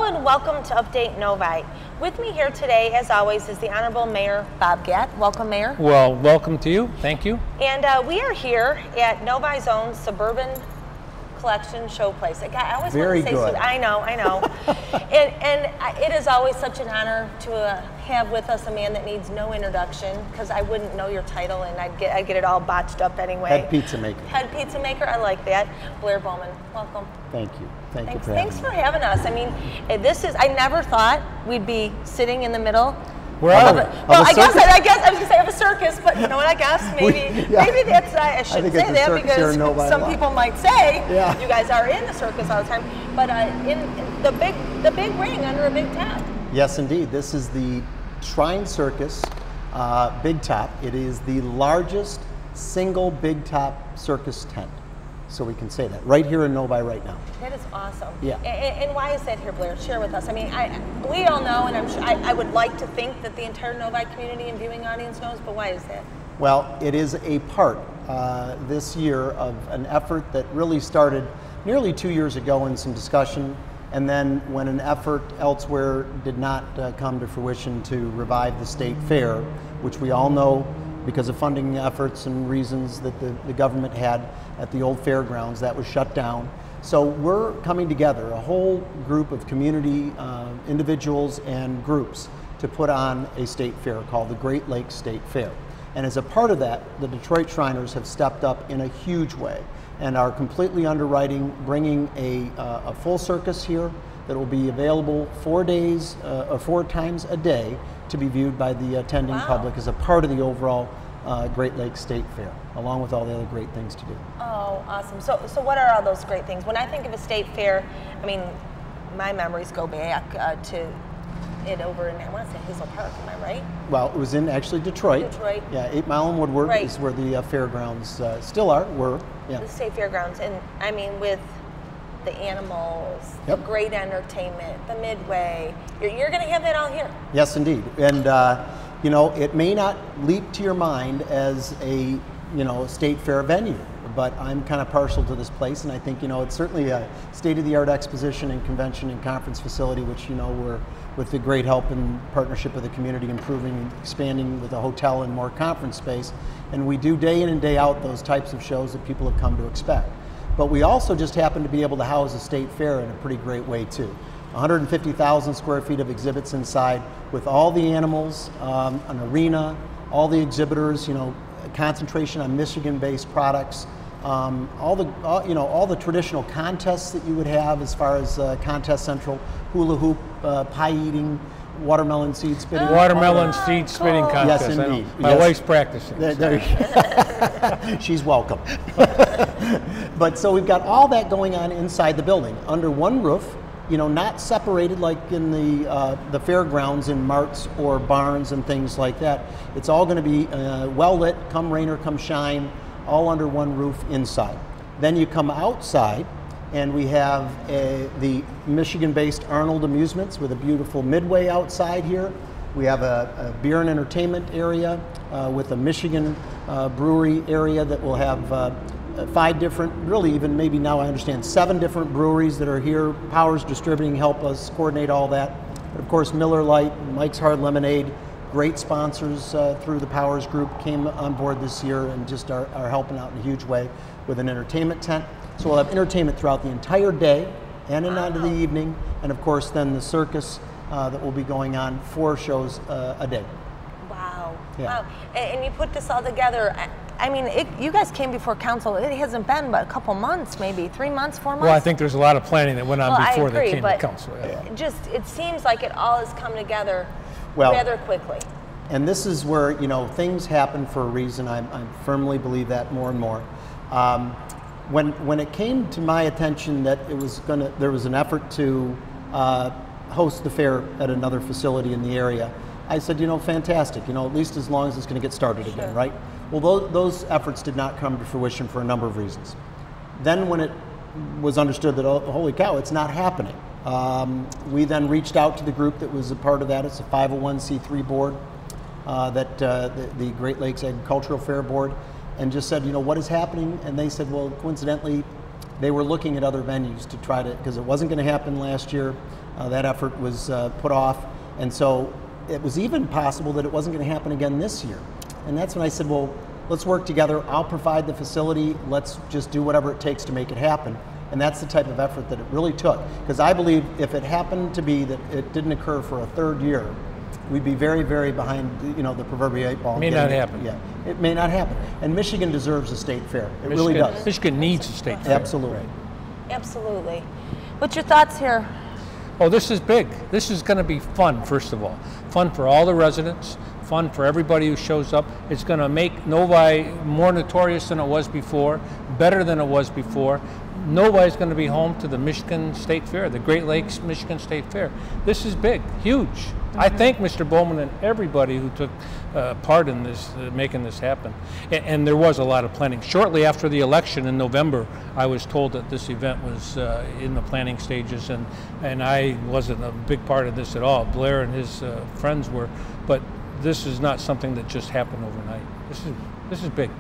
and welcome to Update Novi. With me here today, as always, is the Honorable Mayor Bob Gatt. Welcome, Mayor. Well, welcome to you. Thank you. And we are here at Novi's own Suburban Collection Showplace. I always Very want to say good. I know. and it is always such an honor to have with us a man that needs no introduction, because I wouldn't know your title and I'd get it all botched up anyway. Head pizza maker. Head pizza maker, I like that. Blair Bowman, welcome. Thank you. Thanks for having us. I mean, I never thought we'd be sitting in the middle. Where are we? Well, I guess I was going to say of a circus, but you know what? I guess maybe that's I shouldn't say that, because some people might say you guys are in the circus all the time. But in the big ring under a big top. Yes, indeed. This is the Shrine Circus Big Top. It is the largest single big top circus tent. So we can say that right here in Novi right now. That is awesome. Yeah. And why is that here, Blair? Share with us. I mean, we all know, and I'm sure I would like to think that the entire Novi community and viewing audience knows, but why is that? Well, it is a part this year of an effort that really started nearly 2 years ago in some discussion, and then when an effort elsewhere did not come to fruition to revive the state fair, which we all know because of funding efforts and reasons that the government had at the old fairgrounds, that was shut down. So we're coming together, a whole group of community individuals and groups, to put on a state fair called the Great Lakes State Fair. And as a part of that, the Detroit Shriners have stepped up in a huge way and are completely underwriting bringing a full circus here that will be available 4 days or 4 times a day to be viewed by the attending public as a part of the overall Great Lakes State Fair, along with all the other great things to do. Oh, awesome. So what are all those great things? When I think of a state fair, I mean, my memories go back to it over in, I want to say Hazel Park, am I right? Well, it was in actually Detroit. Detroit. Yeah, 8 Mile and Woodward is where the fairgrounds still were. Yeah. The state fairgrounds. And I mean, with the animals, the great entertainment, the midway, you're going to have that all here. Yes, indeed. And you know, it may not leap to your mind as a state fair venue, but I'm kind of partial to this place, and I think it's certainly a state-of-the-art exposition and convention and conference facility, which we're, with the great help and partnership of the community, improving and expanding with a hotel and more conference space. And we do day in and day out those types of shows that people have come to expect. But we also just happen to be able to house a state fair in a pretty great way too. 150,000 square feet of exhibits inside, with all the animals, an arena, all the exhibitors, concentration on Michigan-based products, all the traditional contests that you would have as far as Contest Central, hula hoop, pie eating, watermelon seed spitting. Watermelon seed spitting contest. Yes, indeed. My wife's practicing. She's welcome. But so we've got all that going on inside the building under one roof, not separated like in the fairgrounds in marts or barns and things like that. It's all going to be well lit, come rain or come shine, all under one roof inside. Then you come outside, and we have the Michigan-based Arnold Amusements with a beautiful midway outside here. We have a beer and entertainment area with a Michigan brewery area that will have 5 different, really even maybe now I understand 7 different breweries that are here. Powers Distributing help us coordinate all that. But of course, Miller Lite, Mike's Hard Lemonade, great sponsors through the Powers Group came on board this year and just are helping out in a huge way with an entertainment tent. So we'll have entertainment throughout the entire day and into the evening, and of course then the circus that will be going on 4 shows a day. Wow. Yeah. Wow. And you put this all together. I mean, you guys came before council. It hasn't been but a couple months, maybe 3 months, 4 months. Well, I think there's a lot of planning that went on before they came to council. It seems like it all has come together rather quickly. And this is where things happen for a reason. I firmly believe that more and more. When it came to my attention that there was an effort to host the fair at another facility in the area, I said, fantastic. At least as long as it's going to get started again, right? Well, those efforts did not come to fruition for a number of reasons. Then when it was understood that, oh, holy cow, it's not happening, we then reached out to the group that was a part of that. It's a 501c3 board, the Great Lakes Agricultural Fair Board, and just said, what is happening? And they said, well, coincidentally, they were looking at other venues to try to, because it wasn't going to happen last year. That effort was put off, and so it was even possible that it wasn't going to happen again this year. And that's when I said, well, let's work together. I'll provide the facility. Let's just do whatever it takes to make it happen. And that's the type of effort that it really took. Because I believe if it happened to be that it didn't occur for a third year, we'd be very, very behind, the proverbial 8 ball. It may not happen. Yeah, it may not happen. And Michigan deserves a state fair. It really does. Michigan needs a state fair. Absolutely. Right. Absolutely. What's your thoughts here? Oh, this is big. This is going to be fun, first of all. Fun for all the residents, fun for everybody who shows up. It's going to make Novi more notorious than it was before, better than it was before. Novi is going to be home to the Michigan State Fair, the Great Lakes Michigan State Fair. This is big, huge. Mm-hmm. I thank Mr. Bowman and everybody who took part in this, making this happen. And there was a lot of planning. Shortly after the election in November, I was told that this event was in the planning stages, and I wasn't a big part of this at all. Blair and his friends were, but this is not something that just happened overnight. This is big.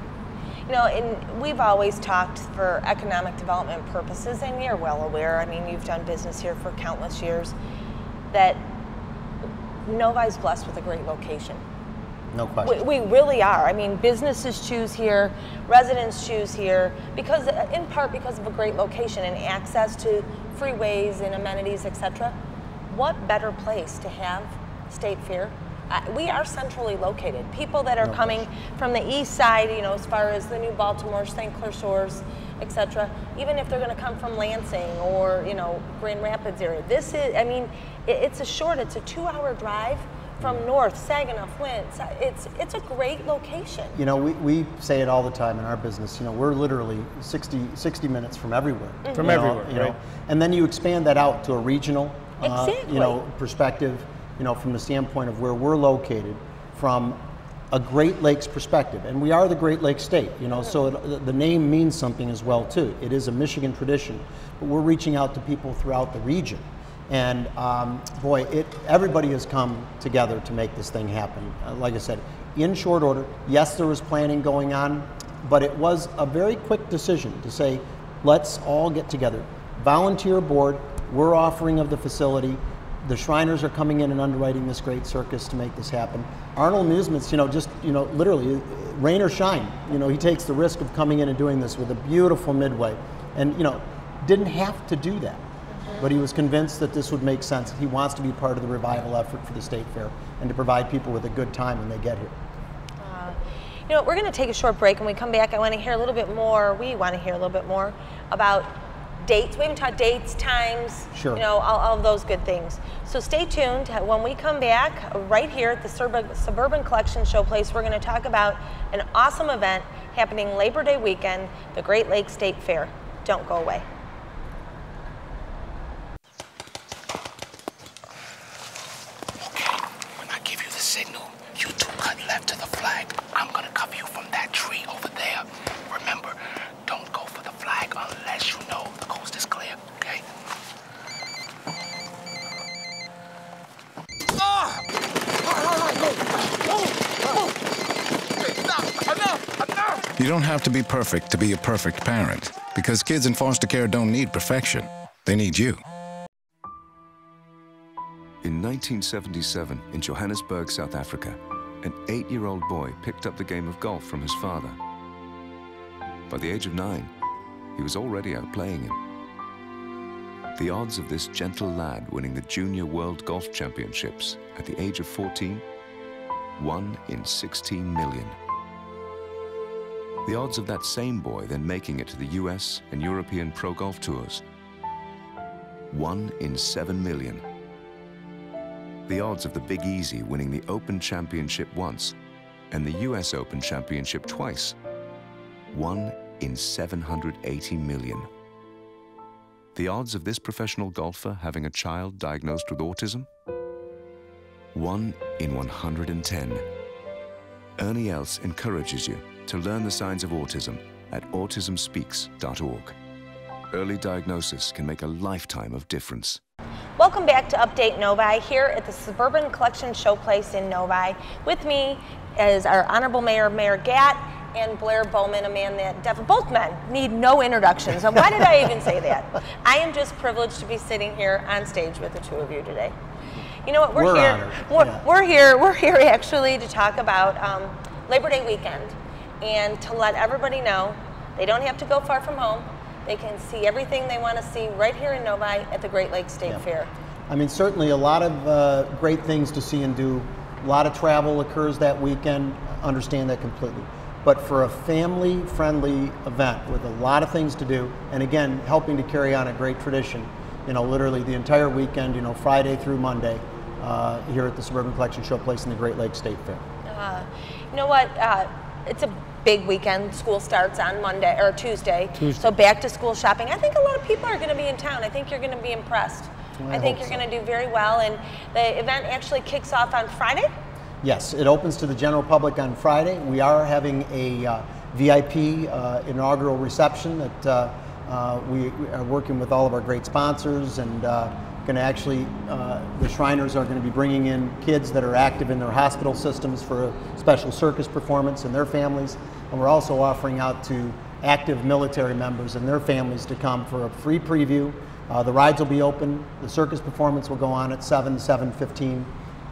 And we've always talked for economic development purposes, and you're well aware, I mean, you've done business here for countless years, that Novi's blessed with a great location. No question. We really are. I mean, businesses choose here, residents choose here, because, in part because of a great location and access to freeways and amenities, etc. What better place to have State Fair? We are centrally located. People that are coming from the east side, as far as the New Baltimore, St. Clair Shores, etc., even if they're going to come from Lansing or, Grand Rapids area. This is, I mean, it's a 2-hour drive from North, Saginaw, Flint. It's a great location. We say it all the time in our business. We're literally 60 minutes from everywhere. Mm-hmm. From everywhere, right? And then you expand that out to a regional, exactly. Perspective. From the standpoint of where we're located, from a Great Lakes perspective. And we are the Great Lakes state, so the name means something as well, too. It is a Michigan tradition, but we're reaching out to people throughout the region. And everybody has come together to make this thing happen. Like I said, in short order, yes, there was planning going on, but it was a very quick decision to say, let's all get together. Volunteer board, we're offering of the facility. The Shriners are coming in and underwriting this great circus to make this happen. Arnold Amusements, literally, rain or shine, he takes the risk of coming in and doing this with a beautiful midway. And, didn't have to do that. But he was convinced that this would make sense. He wants to be part of the revival effort for the State Fair and to provide people with a good time when they get here. We're going to take a short break, and when we come back, we want to hear a little bit more about dates. We haven't talked dates, times, sure. All of those good things. So stay tuned. When we come back, right here at the Suburban Collection Showplace, we're going to talk about an awesome event happening Labor Day weekend, the Great Lakes State Fair. Don't go away. Okay, when I give you the signal, you two cut left to the flag. I'm going to cover you from that tree over there. Remember, don't go for the flag unless you know the coast is clear, okay? You don't have to be perfect to be a perfect parent, because kids in foster care don't need perfection. They need you. In 1977, in Johannesburg, South Africa, an 8-year-old boy picked up the game of golf from his father. By the age of 9, he was already out playing him. The odds of this gentle lad winning the Junior World Golf Championships at the age of 14, 1 in 16 million. The odds of that same boy then making it to the US and European Pro Golf Tours, 1 in 7 million. The odds of the Big Easy winning the Open Championship once and the US Open Championship twice, 1 in 780 million. The odds of this professional golfer having a child diagnosed with autism? 1 in 110. Ernie Els encourages you to learn the signs of autism at autismspeaks.org. Early diagnosis can make a lifetime of difference. Welcome back to Update Novi here at the Suburban Collection Showplace in Novi. With me is our Honorable Mayor, Mayor Gatt, and Blair Bowman, a man that both men need no introductions. And why did I even say that? I am just privileged to be sitting here on stage with the two of you today. You know what? We're here. We're here actually to talk about Labor Day weekend and to let everybody know they don't have to go far from home. They can see everything they want to see right here in Novi at the Great Lakes State Fair. I mean, certainly a lot of great things to see and do. A lot of travel occurs that weekend. Understand that completely. But for a family-friendly event with a lot of things to do, and again, helping to carry on a great tradition, you know, literally the entire weekend, you know, Friday through Monday, here at the Suburban Collection Showplace in the Great Lakes State Fair. You know what? It's a big weekend. School starts on Monday or Tuesday. So back to school shopping. I think a lot of people are going to be in town. I think you're going to be impressed. I think you're going to do very well. And the event actually kicks off on Friday? Yes, it opens to the general public on Friday. We are having a VIP inaugural reception that we are working with all of our great sponsors, and going to actually, the Shriners are going to be bringing in kids that are active in their hospital systems for a special circus performance and their families. And we're also offering out to active military members and their families to come for a free preview. The rides will be open. The circus performance will go on at 7:15.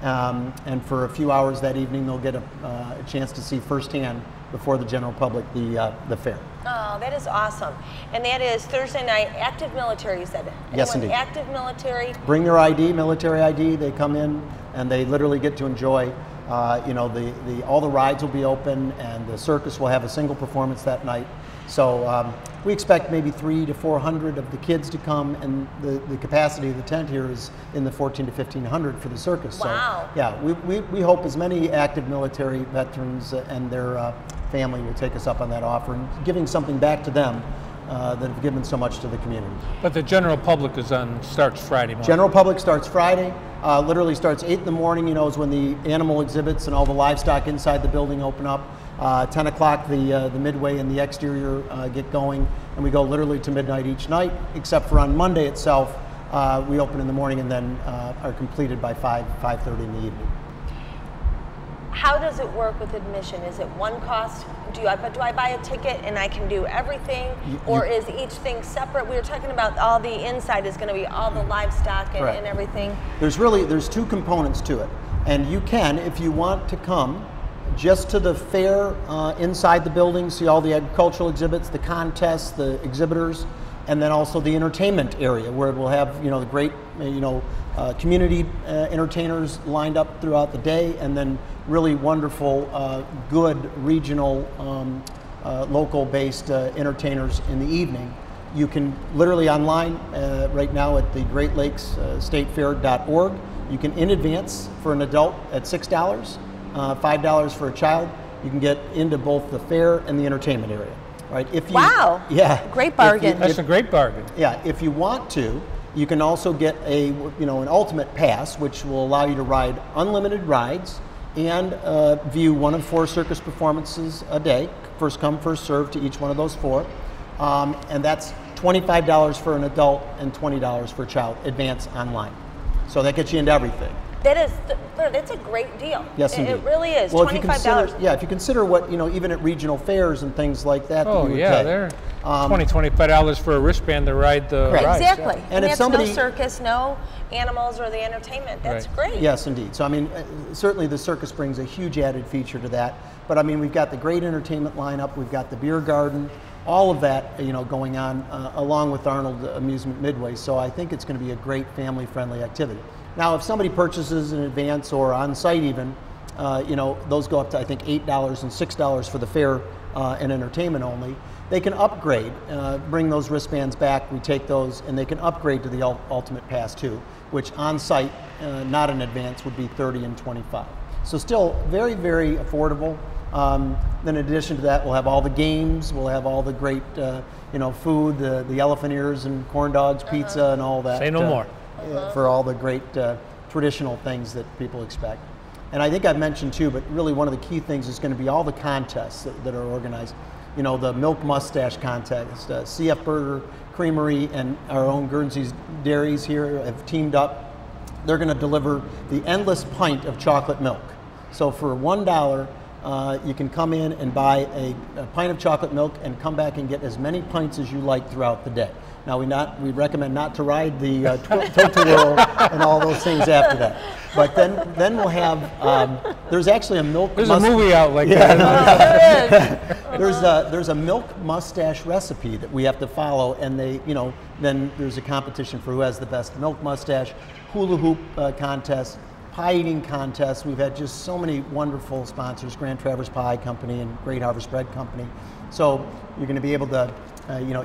And for a few hours that evening, they'll get a chance to see firsthand before the general public the fair. Oh, that is awesome. And that is Thursday night, active military, you said? Yes, indeed. Active military? Bring their ID, military ID. They come in and they literally get to enjoy, you know, all the rides will be open, and the circus will have a single performance that night. So we expect maybe 300 to 400 of the kids to come, and the capacity of the tent here is in the 14 to 1500 for the circus. Wow. So yeah, we hope as many active military veterans and their family will take us up on that offer, and giving something back to them that have given so much to the community. But the general public starts Friday morning. General public starts Friday. Literally starts 8 in the morning, you know, is when the animal exhibits and all the livestock inside the building open up. 10 o'clock, the midway and the exterior get going, and we go literally to midnight each night, except for on Monday itself. We open in the morning and then are completed by 5:30 in the evening. How does it work with admission? Is it one cost? Do I buy a ticket and I can do everything, or is each thing separate? We were talking about all the inside is going to be all the livestock and everything. There's two components to it, and you can, if you want to come just to the fair inside the building, see all the agricultural exhibits, the contests, the exhibitors, and then also the entertainment area where we'll have, you know, the great, you know, community entertainers lined up throughout the day, and then really wonderful, good regional, local-based entertainers in the evening. You can literally online right now at the Great Lakes Statefair.org. You can in advance for an adult at $6, $5 for a child. You can get into both the fair and the entertainment area. Right? If you, wow! Yeah, great bargain. That's a great bargain. Yeah, if you want to, you can also get an ultimate pass, which will allow you to ride unlimited rides and view one of 4 circus performances a day. First come, first serve to each one of those 4, and that's $25 for an adult and $20 for a child. Advance online, so that gets you into everything. That's a great deal. Yes, indeed. It really is. Well, $25. If you consider what, you know, even at regional fairs and things like that. Oh, yeah, they're $25 for a wristband to ride the rides. Exactly. Yeah. And if somebody, no circus, no animals or the entertainment. That's great. Yes, indeed. So I mean, certainly the circus brings a huge added feature to that. But I mean, we've got the great entertainment lineup. We've got the beer garden. All of that, you know, going on along with Arnold Amusement Midway. So I think it's going to be a great family-friendly activity. Now, if somebody purchases in advance or on site even, you know, those go up to I think $8 and $6 for the fair and entertainment only. They can upgrade, bring those wristbands back, we take those, and they can upgrade to the Ultimate Pass too, which on site, not in advance, would be $30 and $25. So still very, very affordable. Then in addition to that, we'll have all the games, we'll have all the great, you know, food, the elephant ears and corn dogs, pizza, and all that. Say no more. For all the great traditional things that people expect. And I think I've mentioned too, but really one of the key things is going to be all the contests that are organized. You know, the Milk Mustache Contest, CF Burger Creamery and our own Guernsey's Dairies here have teamed up. They're going to deliver the endless pint of chocolate milk. So for $1, you can come in and buy a pint of chocolate milk and come back and get as many pints as you like throughout the day. Now, we recommend not to ride the tilt-a-whirl and all those things after that. But then we'll have, there's actually a milk. There's a movie out like that. There's a milk mustache recipe that we have to follow, and then there's a competition for who has the best milk mustache, hula hoop contest, pie eating contest. We've had just so many wonderful sponsors, Grand Traverse Pie Company and Great Harvest Bread Company. So you're going to be able to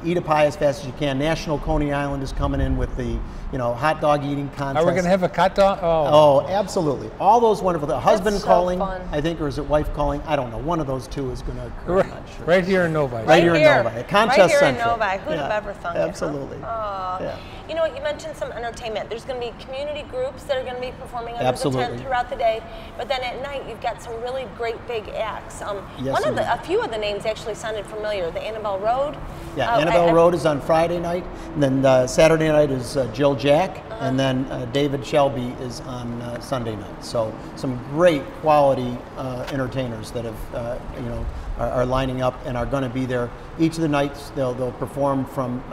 eat a pie as fast as you can. National Coney Island is coming in with the, hot dog eating contest. Are we going to have a hot dog? Oh, absolutely. All those wonderful. The husband so calling, fun. I think, or is it wife calling? I don't know. One of those two is going to occur. I'm not sure. Right here in Novi. Right here in Novi. Contest right here Central. in Novi. Who'd have ever thunk it? Absolutely. Huh? Yeah. You know what? You mentioned some entertainment. There's going to be community groups that are going to be performing under Absolutely. the tent throughout the day. But then at night, you've got some really great big acts. Yes, a few of the names actually sounded familiar. The Annabelle Road. Yeah, Annabelle Road is on Friday night, and then Saturday night is Jill Jack, and then David Shelby is on Sunday night. So some great quality entertainers that have, are lining up and are going to be there. Each of the nights they'll perform from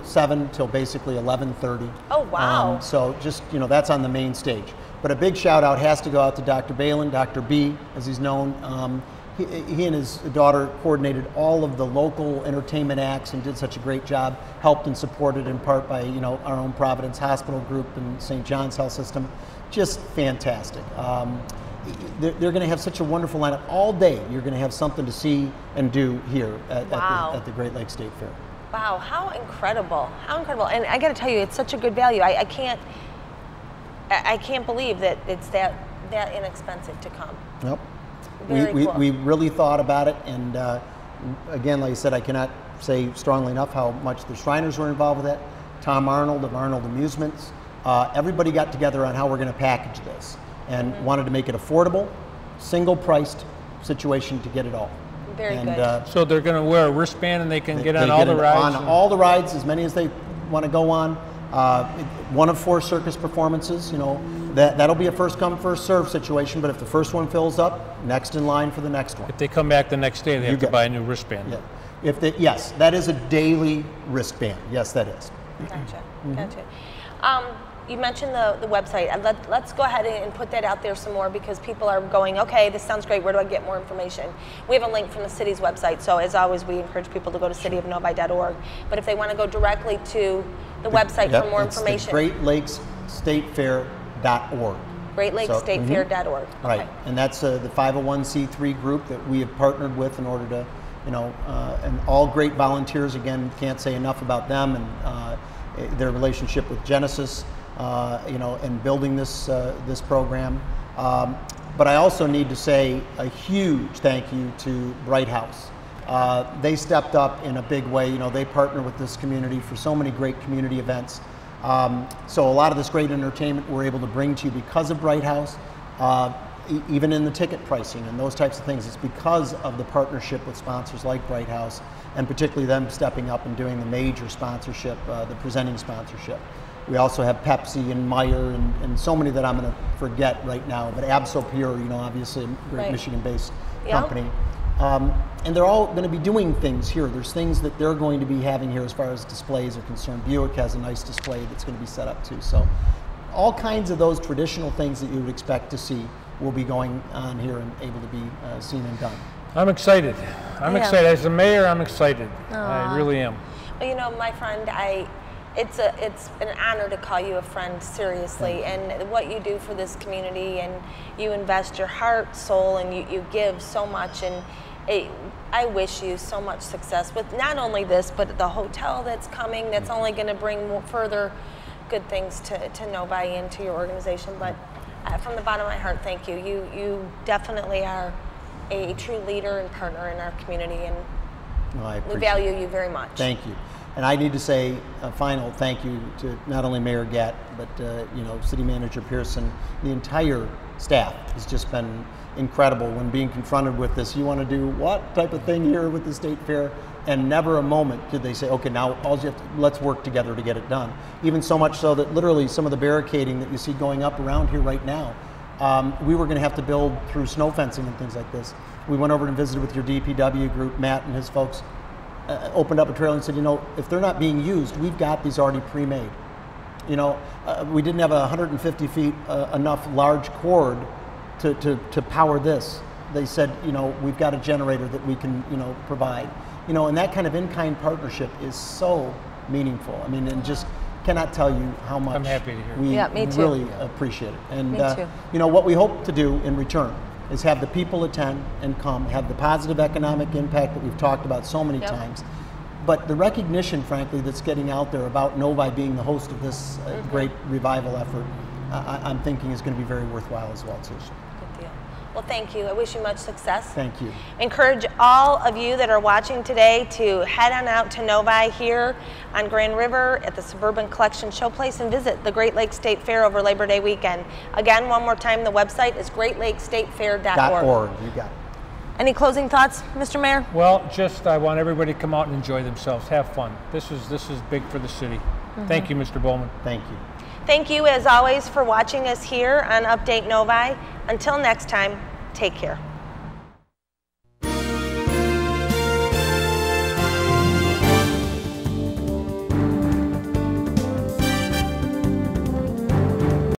7 till basically 11:30. Oh wow! So just that's on the main stage. But a big shout out has to go out to Dr. Balin, Dr. B, as he's known. He and his daughter coordinated all of the local entertainment acts and did such a great job, helped and supported in part by our own Providence Hospital Group and St. John's Health System. Just fantastic. They're going to have such a wonderful lineup all day. You're going to have something to see and do here at the Great Lakes State Fair. Wow, how incredible! How incredible! And I got to tell you, it's such a good value. I can't believe that it's that inexpensive to come. Yep. Cool. We really thought about it, and again, like I said, I cannot say strongly enough how much the Shriners were involved with that. Tom Arnold of Arnold Amusements. Everybody got together on how we're going to package this, and wanted to make it affordable, single-priced situation to get it all. Very good. So they're going to wear a wristband and they can get on all the rides? On all the rides, as many as they want to go on. One of 4 circus performances, that'll be a first come, first serve situation, but if the first one fills up, next in line for the next one. If they come back the next day, they have to buy a new wristband. Yeah. Yes, that is a daily wristband. Yes, that is. Gotcha. Gotcha. You mentioned the website. Let's go ahead and put that out there some more, because people are going, okay, this sounds great. Where do I get more information? We have a link from the city's website. So as always, we encourage people to go to cityofnovi.org. But if they want to go directly to the website for more information. It's the GreatLakesStateFair.org. GreatLakesStateFair.org. Right, and that's the 501c3 group that we have partnered with in order to, and all great volunteers. Again, can't say enough about them and their relationship with Genesis, and building this program. But I also need to say a huge thank you to Bright House. They stepped up in a big way. They partner with this community for so many great community events. So a lot of this great entertainment we're able to bring to you because of Bright House, even in the ticket pricing and those types of things. It's because of the partnership with sponsors like Bright House, and particularly them stepping up and doing the major sponsorship, the presenting sponsorship. We also have Pepsi and Meyer and so many that I'm going to forget right now, but Absopure, obviously a great Michigan-based company. And they're all going to be doing things here. There's things that they're going to be having here as far as displays are concerned. Buick has a nice display that's going to be set up too. So all kinds of those traditional things that you would expect to see will be going on here and able to be seen and done. I'm excited. I'm excited. As a mayor, I'm excited. I really am. Well, my friend, it's an honor to call you a friend, seriously, and what you do for this community, and you invest your heart, soul, and you give so much, and I wish you so much success with not only this, but the hotel that's coming, that's only going to bring more further good things to Novi and to your organization. But from the bottom of my heart, thank you. You definitely are a true leader and partner in our community, and we value you very much. Thank you. And I need to say a final thank you to not only Mayor Gatt, but City Manager Pearson. The entire staff has just been incredible when being confronted with this. You want to do what type of thing here with the State Fair? And never a moment did they say, okay, now let's work together to get it done. Even so much so that literally some of the barricading that you see going up around here right now, we were going to have to build through snow fencing and things like this. we went over and visited with your DPW group, Matt and his folks, opened up a trailer and said, you know, if they're not being used, we've got these already pre-made. You know, we didn't have 150 feet enough large cord to power this. They said, you know, we've got a generator that we can, you know, provide. You know, and that kind of in-kind partnership is so meaningful. I mean, and just cannot tell you how much I'm happy to hear. we really appreciate it. And, you know, what we hope to do in return is have the people attend and come, have the positive economic impact that we've talked about so many times. But the recognition, frankly, that's getting out there about Novi being the host of this great revival effort, I'm thinking is going to be very worthwhile as well, too. Good deal. Well, thank you. I wish you much success. Thank you. Encourage all of you that are watching today to head on out to Novi here on Grand River at the Suburban Collection Showplace and visit the Great Lakes State Fair over Labor Day weekend. Again, one more time, the website is greatlakestatefair.org. You got it. Any closing thoughts, Mr. Mayor? Well, just I want everybody to come out and enjoy themselves, have fun. This is big for the city. Thank you, Mr. Bowman. Thank you. Thank you, as always, for watching us here on Update Novi. Until next time, take care.